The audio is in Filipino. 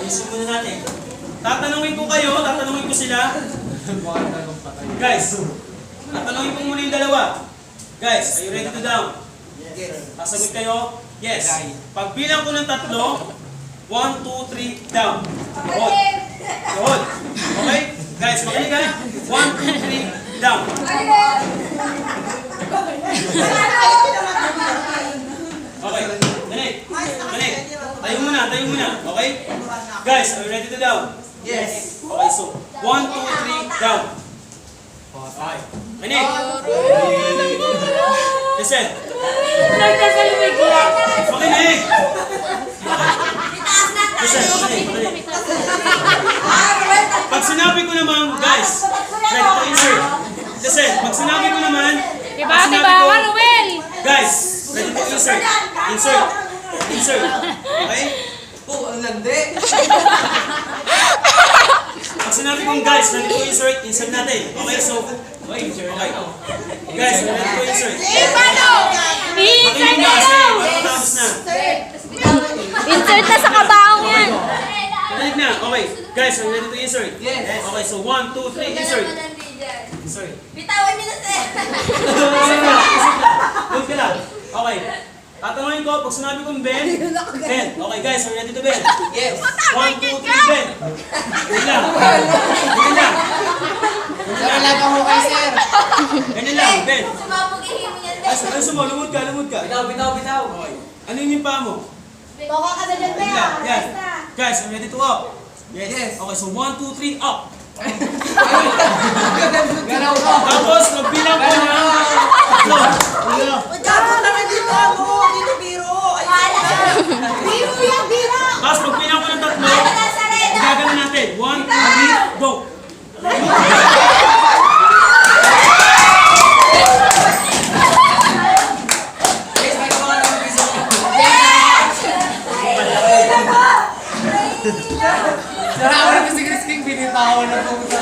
ayusin muna natin. Tatanungin ko kayo, tatanungin ko sila. Guys, tatanungin ko muna yung dalawa. Guys, are you ready to down? Yes. Sasagot kayo? Yes. Pagbilang ko ng 3, 1, 2, 3, down. Hold. Hold. Okay? Guys, makinig ka. 1, 2, 3, down. Okay. Ganig. Ganig. Tayo muna, tayo muna. Okay? Guys, are you ready to down? Yes. Okay, so 1, 2, 3, down. Okay. Ganig. Listen. Makinig. Listen, makinig. Pag sinabi ko naman, guys, ready to insert. Listen, pag sinabi ko naman, Manuel! guys, ready to insert. Insert. Insert. Okay? Oh, ang landi. Pag sinabi kong guys, ready to insert, insert natin. Okay, so, okay. Guys, ready to insert. Makinig na kasi, matapos na. Insert na sa kabaong yan. Makinig na. Okay. Guys, are you ready to insert? Yes. Okay, so 1, 2, 3, insert. Insert. Bitawan niyo na sir. Insert ka. Insert ka. Good ka lang. Okay. Tatanungin ko, pag sinabi kong bend, bend. Okay guys, are you ready to bend? Yes. 1, 2, 3, bend. Ganyan lang. Ganyan lang. Nakalaga mo kay sir. Ganyan lang, bend. Sumabog ihimo niyan Ay, sir. ano sumo? Lumod ka, lumod ka. Bitaw, bitaw, bitaw. Okay. Ano yung paa mo? Bawa ka na dyan Ganyan lang. Yan. Basta. Guys, are you ready to up? Yes. Okay, so 1, 2, 3, up. Ganaw ko. Tapos, magbilang ko na. Tatlo. Tatlo. Dapat naman dito ako. Dito biro. Wala. Biro yan, biro. Tapos, magbilang ko ng 3. Wala na sa red. Gagawin natin. 1, 2, 3, go! Yes, may kabangan ng piso. Sara ako na kasi Chris King, binitaw na pumunta.